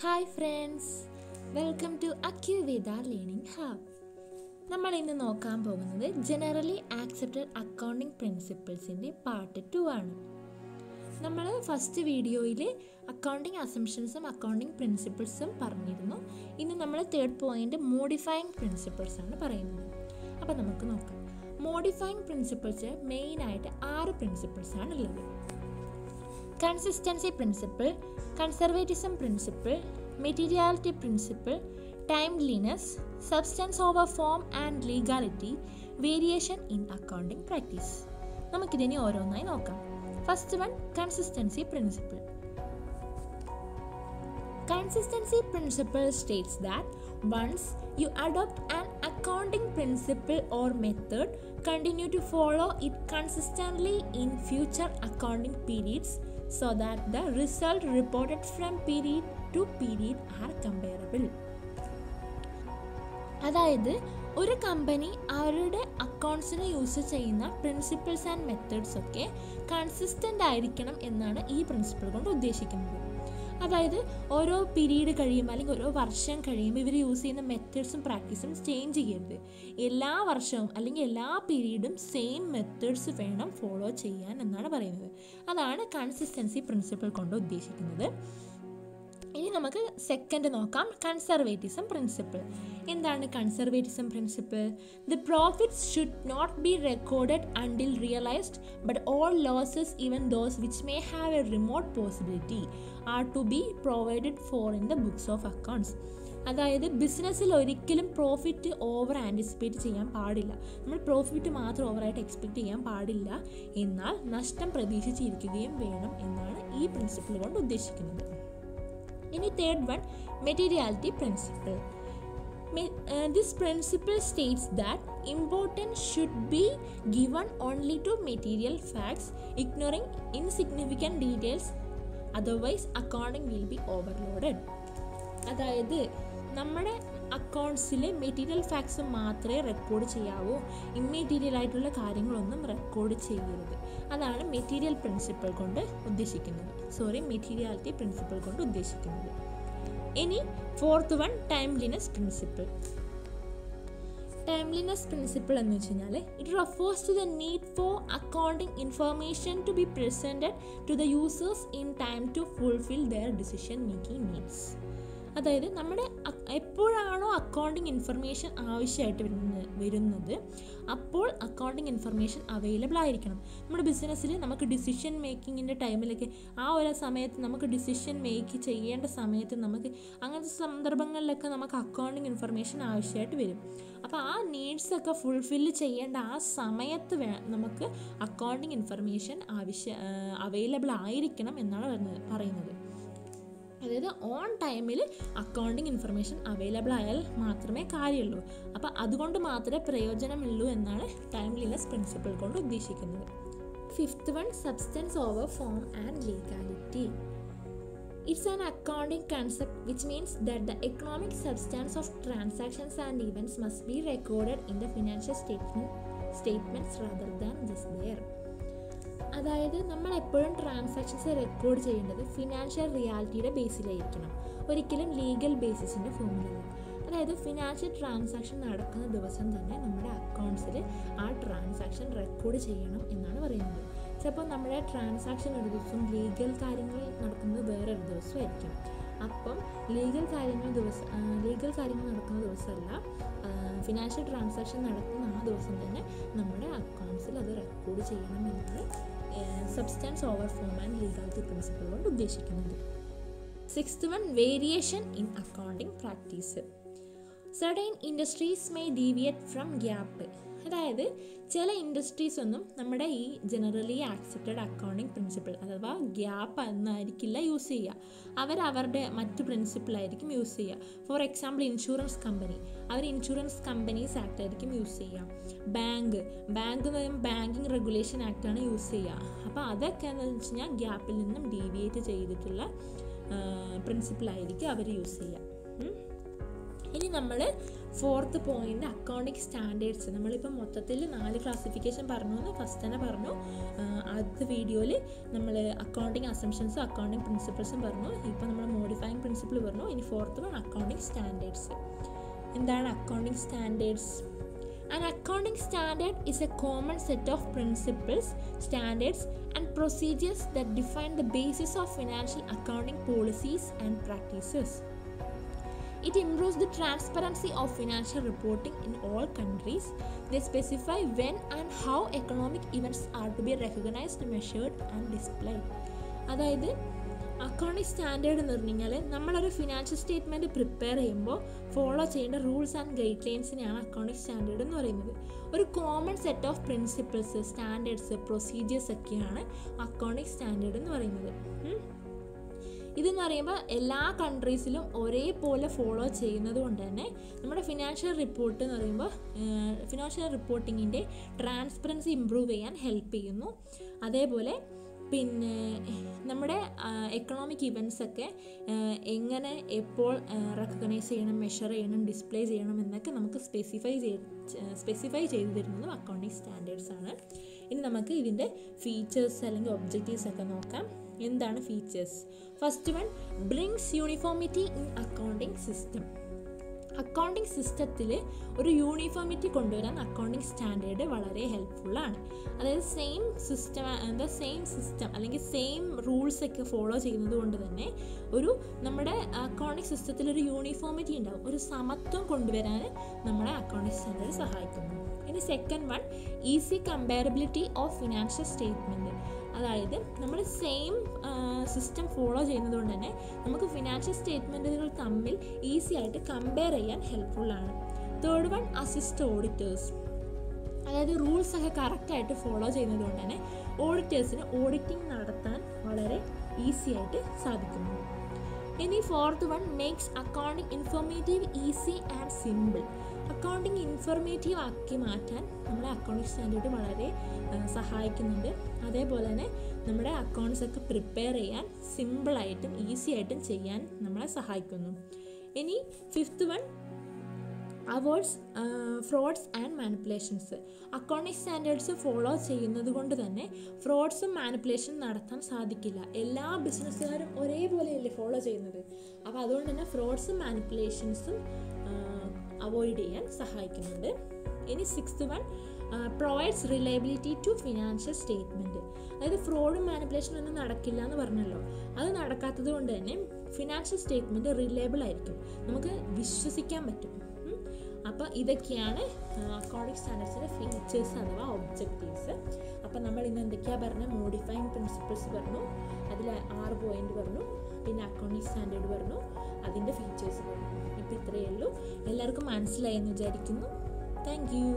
Hi friends, welcome to Acuveda learning hub. നമ്മൾ ഇന്ന് നോക്കാൻ പോകുന്നത് ജനറലി ആക്സെപ്റ്റഡ് അക്കൗണ്ടിങ് പ്രിൻസിപ്പിൾസിൻ്റെ പാർട്ട് 2 ആണ്. നമ്മൾ ഫസ്റ്റ് വീഡിയോയിൽ അക്കൗണ്ടിങ് അസംഷൻസും അക്കൗണ്ടിങ് പ്രിൻസിപ്പിൾസും പറഞ്ഞിരുന്നു. ഇന്ന് നമ്മൾ തേർഡ് പോയിന്റ് മോഡിഫൈങ് പ്രിൻസിപ്പിൾസ് ആണ് പറയുന്നത്. അപ്പോൾ നമുക്ക് നോക്കാം. മോഡിഫൈങ് പ്രിൻസിപ്പിൾസ് മെയിനായിട്ട് 6 പ്രിൻസിപ്പിൾസ് ആണ് ഉള്ളത്. Consistency principle, conservatism principle, materiality principle, timeliness, substance over form and legality, variation in accounting practice. നമുക്കിതിനെ ഓരോന്നായി നോക്കാം. First one, consistency principle. Consistency principle states that once you adopt an accounting principle or method, continue to follow it consistently in future accounting periods so that the result reported from period to period are comparable. അതായത് ഒരു company അവരുടെ അക്കൗണ്ട്സിന് use ചെയ്യുന്ന principles and methods ഒക്കെ consistent ആയിരിക്കണം എന്നാണ് ഈ principle കൊണ്ട് ഉദ്ദേശിക്കുന്നത്. അതായത് ഓരോ പീരീഡ് കഴിയുമ്പോൾ അല്ലെങ്കിൽ ഓരോ വർഷം കഴിയുമ്പോൾ ഇവർ യൂസ് ചെയ്യുന്ന മെത്തേഡ്സും പ്രാക്ടീസും ചേഞ്ച് ചെയ്യരുത്. എല്ലാ വർഷവും അല്ലെങ്കിൽ എല്ലാ പീരീഡും സെയിം മെത്തേഡ്സ് വേണം ഫോളോ ചെയ്യാൻ എന്നാണ് പറയുന്നത്. അതാണ് കൺസിസ്റ്റൻസി പ്രിൻസിപ്പിൾ കൊണ്ട് ഉദ്ദേശിക്കുന്നത്. ഇനി നമുക്ക് സെക്കൻഡ് നോക്കാം, കൺസർവേറ്റിസം പ്രിൻസിപ്പിൾ. എന്താണ് conservatism principle? The profits should not be recorded until realised, but all losses even those which may have a remote possibility are to be provided for in the books of accounts. അതായത് ബിസിനസ്സിൽ ഒരിക്കലും profit over anticipate ചെയ്യാൻ പാടില്ല. നമ്മൾ profit മാത്രം ഓവറായിട്ട് expect ചെയ്യാൻ പാടില്ല, എന്നാൽ നഷ്ടം പ്രതീക്ഷിച്ചിരിക്കുകയും വേണം എന്നാണ് ഈ പ്രിൻസിപ്പിൾ കൊണ്ട് ഉദ്ദേശിക്കുന്നത്. ഇനി third one, materiality principle. This principle states that importance should be given only to material facts, ignoring insignificant details, otherwise accounting will be overloaded. അതായത് നമ്മുടെ അക്കൗണ്ട്സിൽ മെറ്റീരിയൽ ഫാക്ട്സ് മാത്രമേ റെക്കോർഡ് ചെയ്യാവൂ, ഇമ്മെറ്റീരിയൽ ആയിട്ടുള്ള കാര്യങ്ങളൊന്നും റെക്കോർഡ് ചെയ്യരുത്. അതാണ് മെറ്റീരിയൽ പ്രിൻസിപ്പിൾ കൊണ്ട് ഉദ്ദേശിക്കുന്നത്. മെറ്റീരിയാലിറ്റി പ്രിൻസിപ്പിൾ കൊണ്ട് ഉദ്ദേശിക്കുന്നത്. ഇനി fourth one, timeliness principle. Timeliness principle എന്ന് വെച്ച് കഴിഞ്ഞാൽ it refers to the need for accounting information to be presented to the users in time to fulfil their decision making needs. അതായത് നമ്മുടെ എപ്പോഴാണോ അക്കൗണ്ടിങ് ഇൻഫർമേഷൻ ആവശ്യമായിട്ട് വരുന്നത് അപ്പോൾ അക്കൗണ്ടിങ് ഇൻഫർമേഷൻ അവൈലബിൾ ആയിരിക്കണം. നമ്മുടെ ബിസിനസ്സിൽ നമുക്ക് ഡിസിഷൻ മേക്കിങ്ങിൻ്റെ ടൈമിലൊക്കെ ആ ഒരു സമയത്ത് നമുക്ക് ഡിസിഷൻ മേക്ക് ചെയ്യേണ്ട സമയത്ത് നമുക്ക് അങ്ങനത്തെ സന്ദർഭങ്ങളിലൊക്കെ നമുക്ക് അക്കൗണ്ടിങ് ഇൻഫർമേഷൻ ആവശ്യമായിട്ട് വരും. അപ്പോൾ ആ നീഡ്സൊക്കെ ഫുൾഫില്ല് ചെയ്യേണ്ട ആ സമയത്ത് നമുക്ക് അക്കൗണ്ടിങ് ഇൻഫർമേഷൻ അവൈലബിൾ ആയിരിക്കണം എന്നാണ് പറയുന്നത്. അതായത് ഓൺ ടൈമിൽ അക്കൗണ്ടിങ് ഇൻഫർമേഷൻ അവൈലബിൾ ആയാൽ മാത്രമേ കാര്യമുള്ളൂ. അപ്പോൾ അതുകൊണ്ട് മാത്രമേ പ്രയോജനമുള്ളൂ എന്നാണ് ടൈംലിനെസ് പ്രിൻസിപ്പിൾ കൊണ്ട് ഉദ്ദേശിക്കുന്നത്. Fifth one, substance over form and legality. It's an accounting concept which means that the economic substance of transactions and events must be recorded in the financial statements rather than just there. അതായത് നമ്മൾ എപ്പോഴും transactions record ചെയ്യേണ്ടത് financial റിയാലിറ്റിയുടെ ബേസിലായിരിക്കണം, ഒരിക്കലും legal ബേസിസിൻ്റെ ഫോമിലല്ല. അതായത് financial transaction നടക്കുന്ന ദിവസം തന്നെ നമ്മുടെ അക്കൗണ്ട്സിൽ ആ ട്രാൻസാക്ഷൻ റെക്കോർഡ് ചെയ്യണം എന്നാണ് പറയുന്നത്. ചിലപ്പോൾ നമ്മുടെ ട്രാൻസാക്ഷൻ ഒരു ദിവസം ലീഗൽ കാര്യങ്ങൾ നടക്കുന്നത് വേറൊരു ദിവസമായിരിക്കും. അപ്പം ലീഗൽ കാര്യങ്ങൾ നടക്കുന്ന ദിവസമല്ല, ഫിനാൻഷ്യൽ ട്രാൻസാക്ഷൻ നടക്കുന്ന ആ ദിവസം തന്നെ നമ്മുടെ അക്കൗണ്ട്സിൽ അത് റെക്കോർഡ് ചെയ്യണം എന്നാണ് substance over form and legality principle കൊണ്ട് ഉദ്ദേശിക്കുന്നത്. Sixth one, variation in accounting practice. Certain industries may deviate from GAAP. അതായത് ചില ഇൻഡസ്ട്രീസ് ഒന്നും നമ്മുടെ ഈ ജനറലി ആക്സെപ്റ്റഡ് അക്കൗണ്ടിങ് പ്രിൻസിപ്പിൾ അഥവാ ഗ്യാപ്പ് എന്നായിരിക്കില്ല യൂസ് ചെയ്യുക. അവരുടെ മറ്റു പ്രിൻസിപ്പിളായിരിക്കും യൂസ് ചെയ്യുക. ഫോർ എക്സാമ്പിൾ ഇൻഷുറൻസ് കമ്പനി, അവർ ഇൻഷുറൻസ് കമ്പനീസ് ആക്ട് ആയിരിക്കും യൂസ് ചെയ്യുക. ബാങ്ക് എന്ന് പറയുമ്പോൾ ബാങ്കിങ് റെഗുലേഷൻ ആക്ടാണ് യൂസ് ചെയ്യുക. അപ്പോൾ അതൊക്കെ എന്ന് വെച്ച് കഴിഞ്ഞാൽ ഗ്യാപ്പിൽ നിന്നും ഡീവിയേറ്റ് ചെയ്തിട്ടുള്ള പ്രിൻസിപ്പിളായിരിക്കും അവർ യൂസ് ചെയ്യുക. ഇനി നമ്മൾ ഫോർത്ത് പോയിന്റ് അക്കൗണ്ടിങ് സ്റ്റാൻഡേർഡ്സ്. നമ്മളിപ്പോൾ മൊത്തത്തിൽ 4 ക്ലാസിഫിക്കേഷൻ പറഞ്ഞു എന്ന് ഫസ്റ്റ് തന്നെ പറഞ്ഞു. അടുത്ത വീഡിയോയിൽ നമ്മൾ അക്കൗണ്ടിങ് അസംഷൻസും അക്കൗണ്ടിങ് പ്രിൻസിപ്പിൾസും പറഞ്ഞു. ഇപ്പോൾ നമ്മൾ മോഡിഫൈങ് പ്രിൻസിപ്പിൾ പറഞ്ഞു. ഇനി ഫോർത്ത് വൺ അക്കൗണ്ടിങ് സ്റ്റാൻഡേർഡ്സ്. എന്താണ് accounting standards? An accounting standard is a common set of principles, standards, and procedures that define the basis of financial accounting policies and practices. It improves the transparency of financial reporting in all countries. They specify when and how economic events are to be recognized, measured, and displayed. അതായത് accounting standard എന്ന് പറഞ്ഞു കഴിഞ്ഞാൽ നമ്മളൊരു financial statement prepare ചെയ്യുമ്പോൾ follow ചെയ്യേണ്ട rules and ഗൈഡ് ലൈൻസിനെയാണ് accounting standard എന്ന് പറയുന്നത്. ഒരു common set of principles, standards, procedures ഒക്കെയാണ് അക്കൗണ്ടിങ് സ്റ്റാൻഡേർഡ് എന്ന് പറയുന്നത്. ഇതെന്ന് പറയുമ്പോൾ എല്ലാ കൺട്രീസിലും ഒരേപോലെ ഫോളോ ചെയ്യുന്നത് കൊണ്ട് തന്നെ നമ്മുടെ ഫിനാൻഷ്യൽ റിപ്പോർട്ട് എന്ന് പറയുമ്പോൾ ഫിനാൻഷ്യൽ റിപ്പോർട്ടിങ്ങിൻ്റെ ട്രാൻസ്പെറൻസി ഇമ്പ്രൂവ് ചെയ്യാൻ ഹെൽപ്പ് ചെയ്യുന്നു. അതേപോലെ പിന്നെ നമ്മുടെ എക്കണോമിക് ഇവൻറ്റ്സൊക്കെ എങ്ങനെ എപ്പോൾ റെക്കഗ്നൈസ് ചെയ്യണം, മെഷർ ചെയ്യണം, ഡിസ്പ്ലേ ചെയ്യണം എന്നൊക്കെ നമുക്ക് സ്പെസിഫൈ ചെയ്തു തരുന്നതും അക്കൗണ്ടിങ് സ്റ്റാൻഡേർഡ്സ് ആണ്. ഇനി നമുക്ക് ഇതിൻ്റെ ഫീച്ചേഴ്സ് അല്ലെങ്കിൽ ഒബ്ജക്റ്റീവ്സ് ഒക്കെ നോക്കാം. എന്താണ് features? First one, brings uniformity in accounting system. Accounting സിസ്റ്റത്തിൽ ഒരു യൂണിഫോമിറ്റി കൊണ്ടുവരാൻ അക്കൗണ്ടിങ് സ്റ്റാൻഡേർഡ് വളരെ ഹെൽപ്ഫുള്ളാണ്. അതായത് സെയിം സിസ്റ്റം അല്ലെങ്കിൽ സെയിം റൂൾസൊക്കെ ഫോളോ ചെയ്യുന്നത് കൊണ്ട് തന്നെ നമ്മുടെ അക്കൗണ്ടിങ് സിസ്റ്റത്തിലൊരു യൂണിഫോമിറ്റി ഉണ്ടാവും, ഒരു സമത്വം കൊണ്ടുവരാൻ നമ്മുടെ അക്കൗണ്ടിങ് സ്റ്റാൻഡേർഡ് സഹായിക്കുന്നു. ഇനി second one, easy comparability of financial statement. അതായത് നമ്മൾ സെയിം സിസ്റ്റം ഫോളോ ചെയ്യുന്നത് കൊണ്ട് തന്നെ നമുക്ക് ഫിനാൻഷ്യൽ സ്റ്റേറ്റ്മെൻറ്റുകൾ തമ്മിൽ ഈസി ആയിട്ട് കമ്പയർ ചെയ്യാൻ ഹെൽപ്ഫുള്ളാണ്. Third one, assist auditors. അതായത് റൂൾസൊക്കെ കറക്റ്റായിട്ട് ഫോളോ ചെയ്യുന്നത് കൊണ്ട് തന്നെ ഓഡിറ്റേഴ്സിന് ഓഡിറ്റിംഗ് നടത്താൻ വളരെ ഈസി ആയിട്ട് സാധിക്കുന്നു. ഇനി fourth one, makes accounting informative, easy and simple. Accounting informative ആക്കി മാറ്റാൻ നമ്മുടെ അക്കൗണ്ടിങ് സ്റ്റാൻഡേർഡ് വളരെ സഹായിക്കുന്നുണ്ട്. അതേപോലെ തന്നെ നമ്മുടെ അക്കൗണ്ട്സ് ഒക്കെ പ്രിപ്പയർ ചെയ്യാൻ സിമ്പിളായിട്ടും ഈസി ആയിട്ടും ചെയ്യാൻ നമ്മളെ സഹായിക്കുന്നു. ഇനി fifth one, avoids fruits and manipulations. Accounting standards follow ചെയ്യുന്നത് കൊണ്ട് തന്നെ ഫ്രോഡ്സും മാനിപ്പുലേഷനും നടത്താൻ സാധിക്കില്ല. എല്ലാ ബിസിനസ്സുകാരും ഒരേപോലെയല്ലേ ഫോളോ ചെയ്യുന്നത്. അപ്പോൾ അതുകൊണ്ട് തന്നെ ഫ്രോഡ്സും മാനിപ്പുലേഷൻസും അവോയ്ഡ് ചെയ്യാൻ സഹായിക്കുന്നുണ്ട്. ഇനി sixth one, provides reliability to financial statement. അതായത് ഫ്രോഡും മാനിപ്പുലേഷനും ഒന്നും നടക്കില്ല എന്ന് പറഞ്ഞല്ലോ, അത് നടക്കാത്തത് കൊണ്ട് തന്നെ ഫിനാൻഷ്യൽ സ്റ്റേറ്റ്മെൻറ്റ് റിലയബിൾ ആയിരിക്കും, നമുക്ക് വിശ്വസിക്കാൻ പറ്റും. അപ്പോൾ ഇതൊക്കെയാണ് അക്കൗണ്ടിങ് സ്റ്റാൻഡേർഡ്സിൻ്റെ ഫീച്ചേഴ്സ് അഥവാ ഒബ്ജക്റ്റീവ്സ്. അപ്പോൾ നമ്മൾ ഇന്ന് എന്തൊക്കെയാണ് പറഞ്ഞത്? മോഡിഫൈങ് പ്രിൻസിപ്പിൾസ് പറഞ്ഞു, അതിൽ 6 പോയിന്റ് പറഞ്ഞു, പിന്നെ അക്കൗണ്ടിങ് സ്റ്റാൻഡേർഡ് പറഞ്ഞു, അതിൻ്റെ ഫീച്ചേഴ്സ് പറഞ്ഞു. ഇപ്പോൾ ഇത്രയേ ഉള്ളൂ. എല്ലാവർക്കും മനസ്സിലായി എന്ന് വിചാരിക്കുന്നു. Thank you.